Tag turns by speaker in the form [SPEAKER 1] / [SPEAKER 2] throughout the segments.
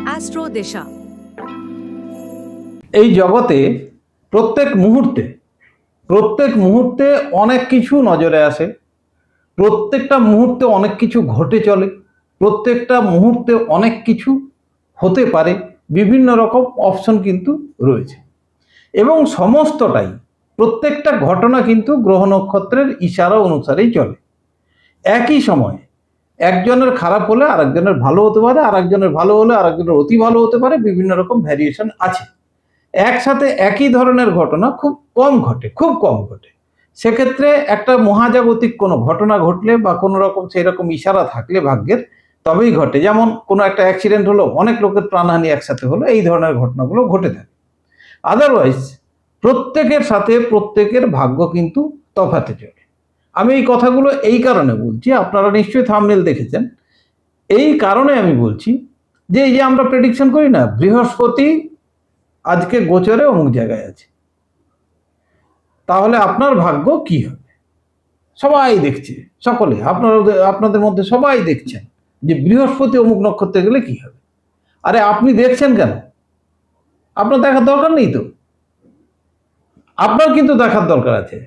[SPEAKER 1] Astro দিশা।
[SPEAKER 2] এই জগতে প্রত্যেক মুহূর্তে অনেক কিছু নজরে আসে, প্রত্যেকটা মুহূর্তে অনেক কিছু ঘটে চলে, প্রত্যেকটা মুহূর্তে অনেক কিছু হতে পারে, বিভিন্ন রকম অপশন কিন্তু রয়েছে এবং সমস্তটাই প্রত্যেকটা ঘটনা কিন্তু গ্রহ নক্ষত্রের ইশারা অনুসারেই চলে। একই সময় একজনের খারাপ হলে আরেকজনের ভালো হতে পারে, আরেকজনের ভালো হলে আরেকজনের অতি ভালো হতে পারে, বিভিন্ন রকম ভ্যারিয়েশন আছে। একসাথে একই ধরনের ঘটনা খুব কম ঘটে। সেক্ষেত্রে একটা মহাজাগতিক কোনো ঘটনা ঘটলে বা কোনো রকম সেই রকম ইশারা থাকলে ভাগ্যের, তবেই ঘটে। যেমন কোনো একটা অ্যাক্সিডেন্ট হলো, অনেক লোকের প্রাণহানি একসাথে হলো, এই ধরনের ঘটনাগুলো ঘটে থাকে। আদারওয়াইজ প্রত্যেকের সাথে প্রত্যেকের ভাগ্য কিন্তু তফাতে চলে। আমি এই কথাগুলো এই কারণে বলছি, আপনারা নিশ্চয়ই থাম্বনেল দেখেছেন, এই কারণে আমি বলছি যে এই যে আমরা প্রেডিকশন করি না, বৃহস্পতি আজকে গোচরে অমুক জায়গায় আছে, তাহলে আপনার ভাগ্য কি হবে? সবাই দেখছে, সকলে আপনাদের মধ্যে সবাই দেখছেন যে বৃহস্পতি অমুক নক্ষত্রে গেলে কি হবে। আরে আপনি দেখছেন কেন? আপনার দেখার দরকার নেই তো। আপনার কিন্তু দেখার দরকার আছে।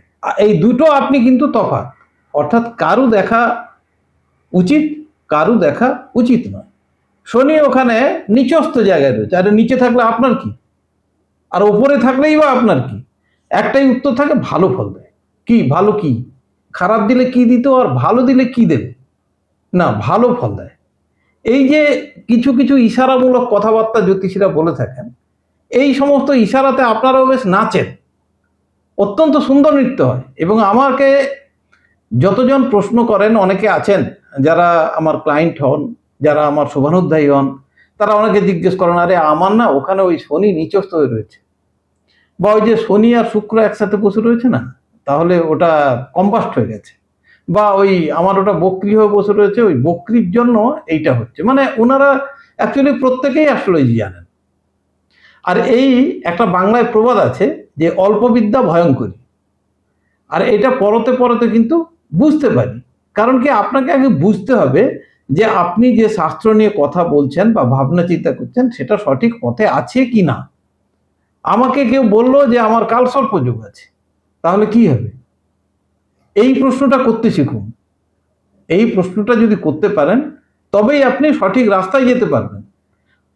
[SPEAKER 2] এই দুটো আপনি কিন্তু তফাৎ, অর্থাৎ কারু দেখা উচিত, কারু দেখা উচিত নয়। শনি ওখানে নিচস্থ জায়গায় রয়েছে, আর নিচে থাকলে আপনার কি, আর ওপরে থাকলেই বা আপনার কি? একটাই উত্তর থাকে, ভালো ফল দেয়। কি ভালো? কি খারাপ দিলে কি দিত, আর ভালো দিলে কি দেবে? না, ভালো ফল দেয়। এই যে কিছু কিছু ইশারামূলক কথাবার্তা জ্যোতিষীরা বলে থাকেন, এই সমস্ত ইশারাতে আপনারাও বেশ নাচেন, অত্যন্ত সুন্দর নৃত্য হয়। এবং আমাকে যতজন প্রশ্ন করেন, অনেকে আছেন যারা আমার ক্লায়েন্ট হন, যারা আমার শুভানুধ্যায়ী হন, তারা অনেকে জিজ্ঞেস করেন, আরে আমার না ওখানে ওই শনি নিচস্থ হয়ে রয়েছে, বা ওই যে শনি আর শুক্র একসাথে বসে রয়েছে না, তাহলে ওটা কম্বাস্ট হয়ে গেছে, বা ওই আমার ওটা বক্রি হয়ে বসে রয়েছে, ওই বক্রির জন্য এইটা হচ্ছে। মানে ওনারা অ্যাকচুয়ালি প্রত্যেকেই অ্যাস্ট্রোলজি জানেন। আর এই একটা বাংলায় প্রবাদ আছে যে অল্প বিদ্যা ভয়ঙ্করী, আর এটা পরতে পরতে কিন্তু বুঝতে পারি। কারণ কি, আপনাকে আগে বুঝতে হবে যে আপনি যে শাস্ত্র নিয়ে কথা বলছেন বা ভাবনা চিন্তা করছেন, সেটা সঠিক পথে আছে কি না। আমাকে কেউ বললো যে আমার কালসর্প যোগ আছে, তাহলে কি হবে? এই প্রশ্নটা করতে শিখুন। এই প্রশ্নটা যদি করতে পারেন, তবেই আপনি সঠিক রাস্তায় যেতে পারবেন।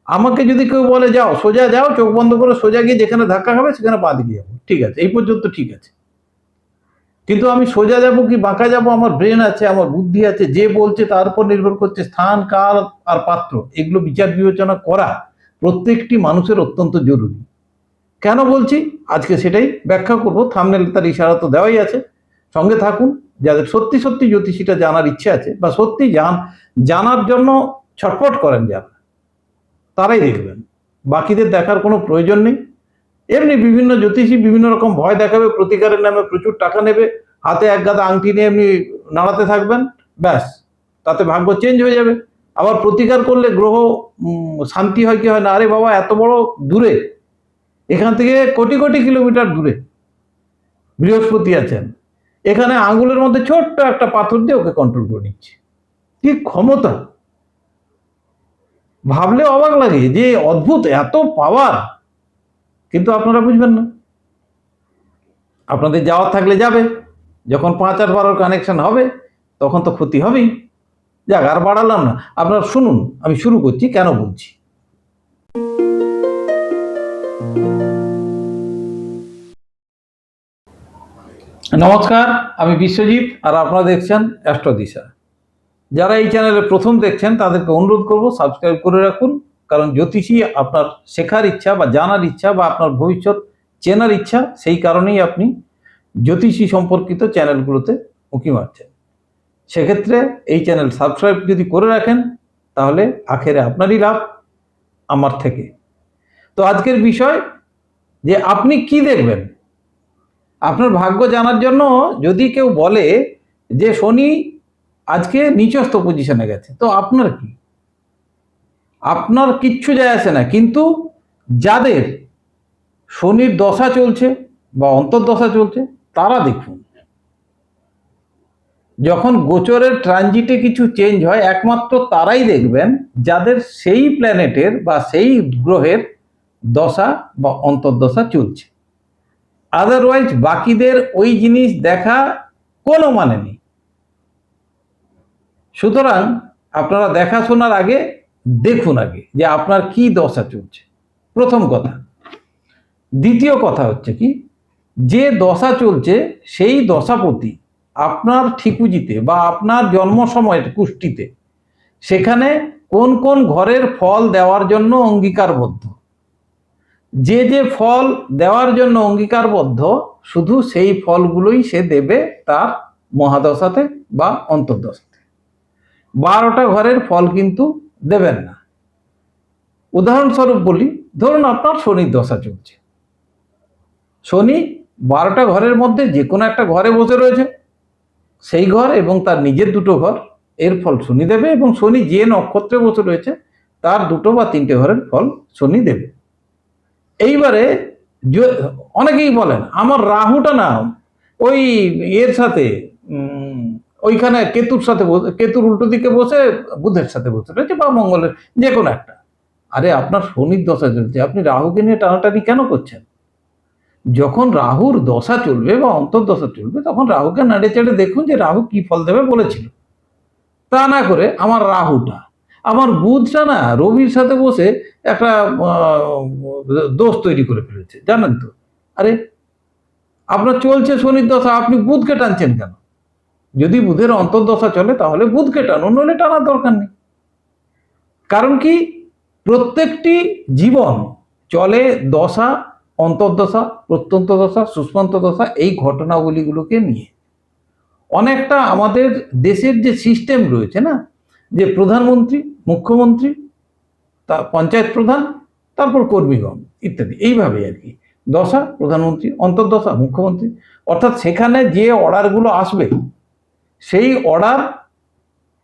[SPEAKER 2] আমাকে যদি কেউ বলে যাও সোজা যাও, চোখ বন্ধ করে সোজা গিয়ে যেখানে ধাক্কা খাবে সেখানে পা দিকে যাবো, ঠিক আছে, এই পর্যন্ত ঠিক আছে। কিন্তু আমি সোজা যাব কি বাঁকা যাব, আমার ব্রেন আছে, আমার বুদ্ধি আছে, যে বলছে তার উপর নির্ভর করছে স্থান, কাল আর পাত্র, এগুলো বিচার বিবেচনা করা প্রত্যেকটি মানুষের অত্যন্ত জরুরি। কেন বলছি আজকে সেটাই ব্যাখ্যা করব। থাম্বনেল তার ইশারা তো দেওয়াই আছে, সঙ্গে থাকুন। যাদের সত্যি সত্যি জ্যোতিষীটা জানার ইচ্ছে আছে, বা সত্যি জানার জন্য ছটফট করেন যারা, তারাই দেখবেন, বাকিদের দেখার কোনো প্রয়োজন নেই। এমনি বিভিন্ন জ্যোতিষী বিভিন্ন রকম ভয় দেখাবে, প্রতিকারের নামে প্রচুর টাকা নেবে, হাতে এক গাদা আংটি নিয়ে এমনি নাড়াতে থাকবেন, ব্যাস তাতে ভাগ্য চেঞ্জ হয়ে যাবে। আবার প্রতিকার করলে গ্রহ শান্তি হয় কি হয় না, আরে বাবা এত বড় দূরে, এখান থেকে কোটি কোটি কিলোমিটার দূরে বৃহস্পতি আছেন, এখানে আঙ্গুলের মধ্যে ছোট্ট একটা পাথর দিয়ে ওকে কন্ট্রোল করে নিচ্ছে। কি ক্ষমতা! ভাবলে অবাক লাগে যে অদ্ভুত এত পাওয়ার, কিন্তু আপনারা বুঝবেন না। আপনাদের যাওয়ার থাকলে যাবে, যখন 5 আর 12 কানেকশন হবে তখন তো ক্ষতি হবেই। যাক, আর বাড়ালাম না, আপনারা শুনুন আমি শুরু করছি কেন বলছি। নমস্কার, আমি বিশ্বজিৎ, আর আপনারা দেখছেন অ্যাস্ট্রো দিশা। যারা এই চ্যানেলে প্রথম দেখছেন তাদেরকে অনুরোধ করব সাবস্ক্রাইব করে রাখুন, কারণ জ্যোতিষী আপনার শেখার ইচ্ছা বা জানার ইচ্ছা বা আপনার ভবিষ্যৎ চেনার ইচ্ছা, সেই কারণেই আপনি জ্যোতিষী সম্পর্কিত চ্যানেলগুলোতে উঁকি মারছেন। সেক্ষেত্রে এই চ্যানেল সাবস্ক্রাইব যদি করে রাখেন, তাহলে আখেরে আপনারই লাভ আমার থেকে। তো আজকের বিষয় যে আপনি কি দেখবেন। আপনার ভাগ্য জানার জন্য যদি কেউ বলে যে শনি আজকে নিচস্থ পজিশনে গেছে, তো আপনার কি? আপনার কিচ্ছু যায় আসে না। কিন্তু যাদের শনির দশা চলছে বা অন্তর্দশা চলছে, তারা দেখুন, যখন গোচরের ট্রানজিটে কিছু চেঞ্জ হয় একমাত্র তারাই দেখবেন যাদের সেই প্ল্যানেটের বা সেই গ্রহের দশা বা অন্তর্দশা চলছে। আদারওয়াইজ বাকিদের ওই জিনিস দেখা কোনো মানে নেই। সুতরাং আপনারা দেখাশোনার আগে দেখুন আগে যে আপনার কি দশা চলছে, প্রথম কথা। দ্বিতীয় কথা হচ্ছে কি, যে দশা চলছে সেই দশাপতি আপনার ঠিকুজিতে বা আপনার জন্ম সময়ের কুষ্টিতে সেখানে কোন কোন ঘরের ফল দেওয়ার জন্য অঙ্গীকারবদ্ধ, যে যে ফল দেওয়ার জন্য অঙ্গীকারবদ্ধ শুধু সেই ফলগুলোই সে দেবে তার মহাদশাতে বা অন্তর্দশাতে। 12টা ঘরের ফল কিন্তু দেবেন না। উদাহরণস্বরূপ বলি, ধরুন আপনার শনির দশা চলছে, শনি 12টা ঘরের মধ্যে যে কোনো একটা ঘরে বসে রয়েছে, সেই ঘর এবং তার নিজের দুটো ঘর এর ফল শনি দেবে, এবং শনি যে নক্ষত্রে বসে রয়েছে তার 2 বা 3টে ঘরের ফল শনি দেবে। এইবারে অনেকেই বলেন আমার রাহুটা না ওই এর সাথে ওইখানে কেতুর সাথে কেতুর উল্টো দিকে বসে বুধের সাথে বসে রয়েছে বা মঙ্গলের যে কোনো একটা। আরে আপনার শনির দশা চলছে, আপনি রাহুকে নিয়ে টানাটানি কেন করছেন? যখন রাহুর দশা চলবে বা অন্তর্দশা চলবে তখন রাহুকে নাড়ে চেড়ে দেখুন যে রাহু কি ফল দেবে বলেছিল। তা না করে আমার রাহুটা, আমার বুধটা না রবির সাথে বসে একটা দোষ তৈরি করে ফেলেছে, জানেন তো? আরে আপনার চলছে শনির দশা, আপনি বুধকে টানছেন কেন? যদি বুধের অন্তর্দশা চলে তাহলে বুধকে টানুন, নইলে টানার দরকার নেই। কারণ কি, প্রত্যেকটি জীবন চলে দশা, অন্তর্দশা, প্রত্যন্ত দশা, সুষ্মান্ত দশা, এই ঘটনাবলীগুলোকে নিয়ে। অনেকটা আমাদের দেশের যে সিস্টেম রয়েছে না, যে প্রধানমন্ত্রী, মুখ্যমন্ত্রী, তা পঞ্চায়েত প্রধান, তারপর কর্মীগণ ইত্যাদি, এইভাবে আর কি। দশা প্রধানমন্ত্রী, অন্তর্দশা মুখ্যমন্ত্রী, অর্থাৎ সেখানে যে অর্ডারগুলো আসবে সেই অর্ডার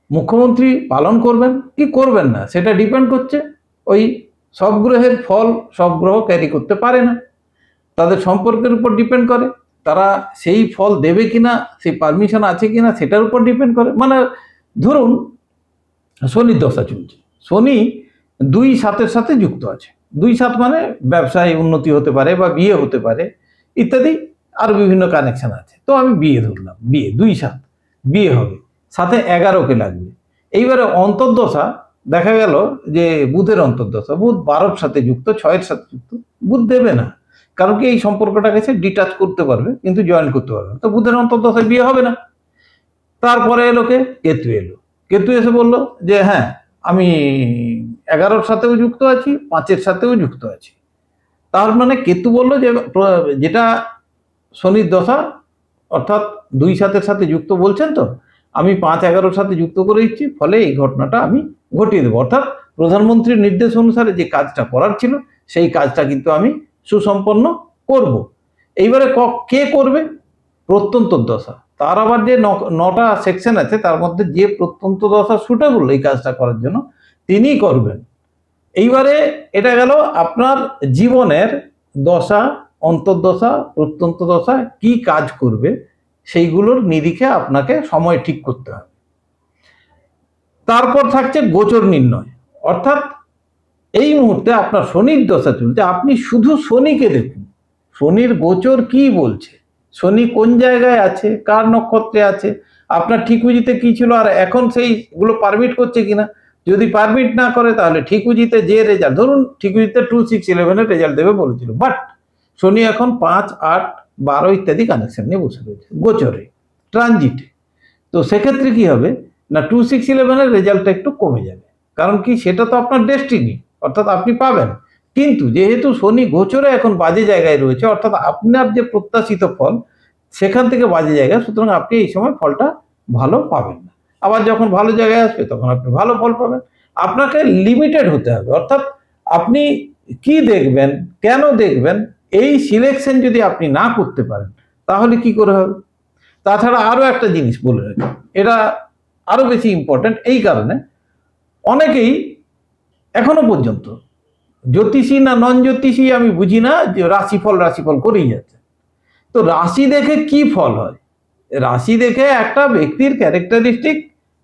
[SPEAKER 2] মুখ্যমন্ত্রী পালন করবেন কি করবেন না সেটা ডিপেন্ড করছে ওই সব গ্রহের ফল সব গ্রহ ক্যারি করতে পারে না, তাদের সম্পর্কের উপর ডিপেন্ড করে, তারা সেই ফল দেবে কিনা, সেই পারমিশন আছে কিনা সেটার উপর ডিপেন্ড করে। মানে ধরুন শনির দশা চলছে, শনি 2-7-এর সাথে যুক্ত আছে। 2-7 মানে ব্যবসায় উন্নতি হতে পারে বা বিয়ে হতে পারে ইত্যাদি, আর বিভিন্ন কানেকশন আছে। তো আমি বিয়ে ধরলাম, বিয়ে 2-7 বিয়ে হবে, সাথে 11কে লাগবে। এইবারে অন্তর্দশা দেখা গেল যে বুধের অন্তর্দশা, বুধ 12-র সাথে যুক্ত, 6-এর সাথে যুক্ত, বুধ দেবে না। কারণ কি, এই সম্পর্কটাকে সে ডিটাচ করতে পারবে কিন্তু জয়েন করতে পারবে না, তো বুধের অন্তর্দশায় বিয়ে হবে না। তারপরে এলোকে কেতু এলো, কেতু এসে বললো যে হ্যাঁ আমি 11-র সাথেও যুক্ত আছি, 5-এর সাথেও যুক্ত আছি। তার মানে কেতু বললো যে যেটা শনির দশা, অর্থাৎ 2-7-এর সাথে যুক্ত বলছেন তো, আমি 5-11-র সাথে যুক্ত করে দিচ্ছি, ফলে এই ঘটনাটা আমি ঘটিয়ে দেবো। অর্থাৎ প্রধানমন্ত্রীর নির্দেশ অনুসারে যে কাজটা করার ছিল সেই কাজটা কিন্তু আমি সুসম্পন্ন করব। এইবারে কে করবে? প্রত্যন্ত দশা, তার আবার যে 9টা সেকশন আছে তার মধ্যে যে প্রত্যন্ত দশা সুটেবল এই কাজটা করার জন্য তিনিই করবেন। এইবারে এটা গেল আপনার জীবনের দশা, অন্তর্দশা, প্রত্যন্ত দশা কি কাজ করবে সেইগুলোর নিরিখে আপনাকে সময় ঠিক করতে হবে। তারপর থাকছে গোচর নির্ণয়, অর্থাৎ এই মুহূর্তে আপনার শনির দশা চলছে, আপনি শুধু শনিকে দেখুন, শনির গোচর কি বলছে, শনি কোন জায়গায় আছে, কার নক্ষত্রে আছে, আপনার ঠিকুজিতে কি ছিল, আর এখন সেইগুলো পারমিট করছে কিনা। যদি পারমিট না করে তাহলে ঠিকুজিতে যে রেজাল্ট, ধরুন ঠিকুজিতে 2-6-11-এর রেজাল্ট দেবে বলেছিল, বাট শনি এখন 5-8-12 ইত্যাদি কানেকশন নিয়ে বসে রয়েছে গোচরে, ট্রানজিটে। তো সেক্ষেত্রে কি হবে না, 2-6-11-এর রেজাল্টটা একটু কমে যাবে। কারণ কি, সেটা তো আপনার ডেস্টিনি, অর্থাৎ আপনি পাবেন। কিন্তু যেহেতু শনি গোচরে এখন বাজে জায়গায় রয়েছে, অর্থাৎ আপনার যে প্রত্যাশিত ফল সেখান থেকে বাজে জায়গায়, সুতরাং আপনি এই সময় ফলটা ভালো পাবেন না। আবার যখন ভালো জায়গায় আসবে তখন আপনি ভালো ফল পাবেন। আপনাকে লিমিটেড হতে হবে, অর্থাৎ আপনি কি দেখবেন, কেন দেখবেন, এই সিলেকশন যদি আপনি না করতে পারেন তাহলে কি করে হবে। তাছাড়া আরো একটা জিনিস বলে রাখি, এটা আরো বেশি ইম্পর্টেন্ট। এই কারণে অনেকেই এখনো পর্যন্ত জ্যোতিষী না নন জ্যোতিষী আমি বুঝি না, যে রাশিফল করেই যাচ্ছে। তো রাশি দেখে কি ফল হয়, রাশি দেখে একটা ব্যক্তির ক্যারেক্টারিস্টিক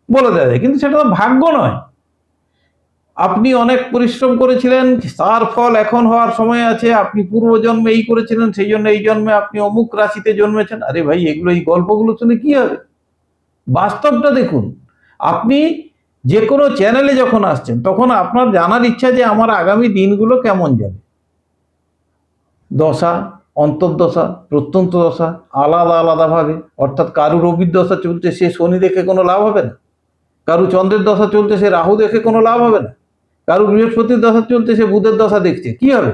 [SPEAKER 2] বলে দেওয়া যায়, কিন্তু সেটা তো ভাগ্য নয়। আপনি অনেক পরিশ্রম করেছিলেন, তার ফল এখন হওয়ার সময় আছে। আপনি পূর্বজন্মে এই করেছিলেন, সেই জন্য এই জন্মে আপনি অমুক রাশিতে জন্মেছেন। আরে ভাই, এগুলো এই গল্পগুলো শুনে কি হবে? বাস্তবটা দেখুন। আপনি যে কোনো চ্যানেলে যখন আসছেন তখন আপনার জানার ইচ্ছা যে আমার আগামী দিনগুলো কেমন যাবে। দশা, অন্তর্দশা, প্রত্যন্ত দশা আলাদা আলাদাভাবে, অর্থাৎ কারুর রবির দশা চলছে, সে শনি দেখে কোনো লাভ হবে না। কারু চন্দ্রের দশা চলছে, সে রাহু দেখে কোনো লাভ হবে না। কারু বৃহস্পতির দশা চলছে, সে বুধের দশা দেখছে, কি হবে?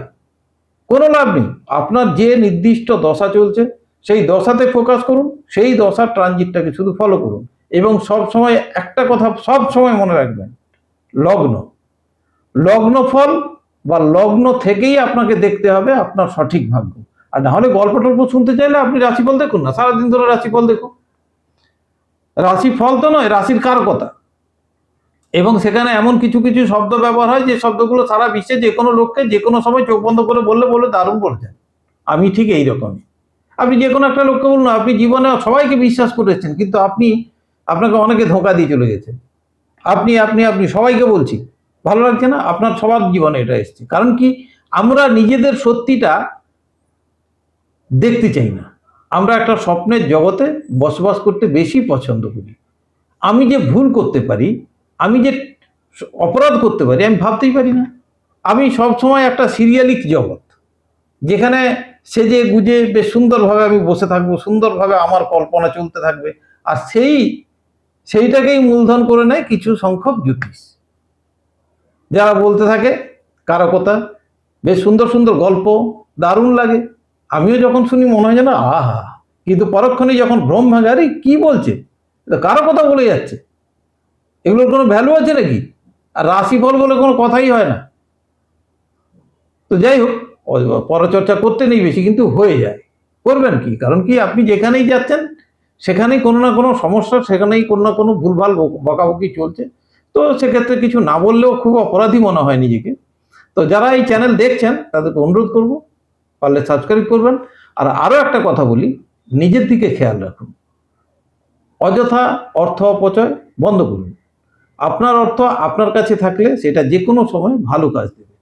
[SPEAKER 2] কোনো লাভ নেই। আপনার যে নির্দিষ্ট দশা চলছে সেই দশাতে ফোকাস করুন, সেই দশার ট্রানজিটটাকে শুধু ফলো করুন। এবং সব সময় একটা কথা সব সময় মনে রাখবেন, লগ্ন লগ্ন ফল বা লগ্ন থেকেই আপনাকে দেখতে হবে আপনার সঠিক ভাগ্য। আর না হলে গল্প টল্প শুনতে চাইলে আপনি রাশিফল দেখুন না, সারাদিন ধরে রাশিফল দেখুন। রাশিফল তো নয়, রাশির কারকতা। এবং সেখানে এমন কিছু কিছু শব্দ ব্যবহার হয় যে শব্দগুলো সারা বিশ্বে যে কোনো লোককে যে কোনো সময় চোখ বন্ধ করে বললে বলে দারুণ বলছেন। আমি ঠিক এইরকমই। আপনি যে কোনো একটা লোককে বলুন, আপনি জীবনে সবাইকে বিশ্বাস করেছেন, কিন্তু আপনাকে অনেকে ধোঁকা দিয়ে চলে গেছে। আপনি আপনি আপনি সবাইকে বলছি, ভালো লাগছে না? আপনার সবার জীবনে এটা এসছে। কারণ কি? আমরা নিজেদের সত্যিটা দেখতে চাই না। আমরা একটা স্বপ্নের জগতে বসবাস করতে বেশি পছন্দ করি। আমি যে ভুল করতে পারি, আমি যে অপরাধ করতে পারি, আমি ভাবতেই পারি না। আমি সবসময় একটা সিরিয়ালিক জগৎ, যেখানে সেজে গুজে বেশ সুন্দরভাবে আমি বসে থাকবো, সুন্দরভাবে আমার কল্পনা চলতে থাকবে। আর সেইটাকেই মূলধন করে নেয় কিছু সংখ্যক জ্যোতিষ, যারা বলতে থাকে কারো কথা, বেশ সুন্দর সুন্দর গল্প, দারুণ লাগে। আমিও যখন শুনি মনে হয় যেন আহা, কিন্তু পরক্ষণে যখন ভ্রম ভাঙে, আরে কি বলছে, এটা কারো কথা বলে যাচ্ছে, এগুলোর কোনো ভ্যালু আছে নাকি? আর রাশিফল বলে কোনো কথাই হয় না। তো যাই হোক, পরচর্চা করতে নেই বেশি, কিন্তু হয়ে যায়। করবেন কি? কারণ কি, আপনি যেখানেই যাচ্ছেন সেখানেই কোনো না কোনো সমস্যা, সেখানেই কোনো না কোনো ভুলভাল বকাবকি চলছে। তো সেক্ষেত্রে কিছু না বললেও খুব অপরাধী মনে হয় নিজেকে। তো যারা এই চ্যানেল দেখছেন তাদেরকে অনুরোধ করব, পারলে সাবস্ক্রাইব করবেন। আর আরও একটা কথা বলি, নিজের দিকে খেয়াল রাখুন। অযথা অর্থ অপচয় বন্ধ করুন। আপনার অর্থ আপনার কাছে থাকলে সেটা যে কোনো সময় ভালো কাজ দেবে।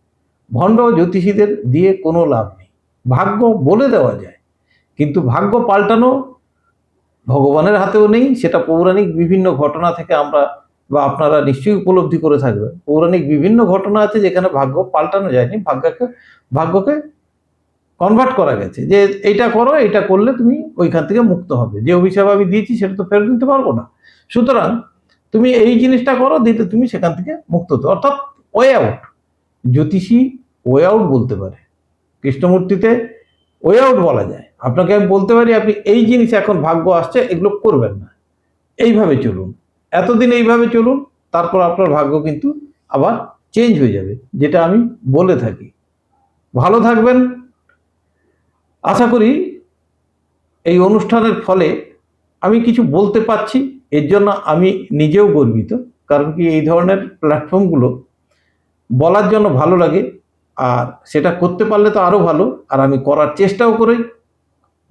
[SPEAKER 2] ভণ্ড জ্যোতিষীদের দিয়ে কোনো লাভ নেই। ভাগ্য বলে দেওয়া যায়, কিন্তু ভাগ্য পাল্টানো ভগবানের হাতেও নেই। সেটা পৌরাণিক বিভিন্ন ঘটনা থেকে আমরা বা আপনারা নিশ্চয়ই উপলব্ধি করে থাকবেন। পৌরাণিক বিভিন্ন ঘটনা আছে যেখানে ভাগ্য পাল্টানো যায়নি, ভাগ্যকে কনভার্ট করা গেছে যে এইটা করো, এটা করলে তুমি ওইখান থেকে মুক্ত হবে। যে অভিশাপ আমি দিয়েছি সেটা তো ফেরত দিতে পারবো না, সুতরাং তুমি এই জিনিসটা করো, দিতে তুমি সেখান থেকে মুক্ত হতো, অর্থাৎ ওয়ে আউট। জ্যোতিষী ওয়ে আউট বলতে পারে, কৃষ্ণমূর্তিতে ওয়ে আউট বলা যায়। আপনাকে আমি বলতে পারি আপনি এই জিনিস এখন ভাগ্য আসছে, এগুলো করবেন না, এইভাবে চলুন, এতদিন এইভাবে চলুন, তারপর আপনার ভাগ্য কিন্তু আবার চেঞ্জ হয়ে যাবে, যেটা আমি বলে থাকি। ভালো থাকবেন। আশা করি এই অনুষ্ঠানের ফলে আমি কিছু বলতে পারছি, এর জন্য আমি নিজেও গর্বিত। কারণ কি, এই ধরনের প্ল্যাটফর্মগুলো বলার জন্য ভালো লাগে, আর সেটা করতে পারলে তো আরও ভালো। আর আমি করার চেষ্টাও করি।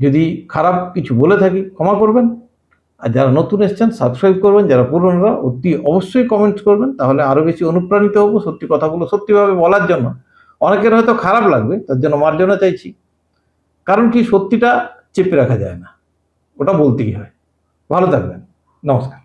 [SPEAKER 2] যদি খারাপ কিছু বলে থাকি ক্ষমা করবেন। আর যারা নতুন এসছেন সাবস্ক্রাইব করবেন, যারা পুরনোরা অতি অবশ্যই কমেন্টস করবেন, তাহলে আরও বেশি অনুপ্রাণিত হব সত্যি কথাগুলো সত্যিভাবে বলার জন্য। অনেকের হয়তো খারাপ লাগবে, তার জন্য মার্জনা চাইছি। কারণ কি, সত্যিটা চেপে রাখা যায় না, ওটা বলতেই হয়। ভালো থাকবেন, নমস্কার।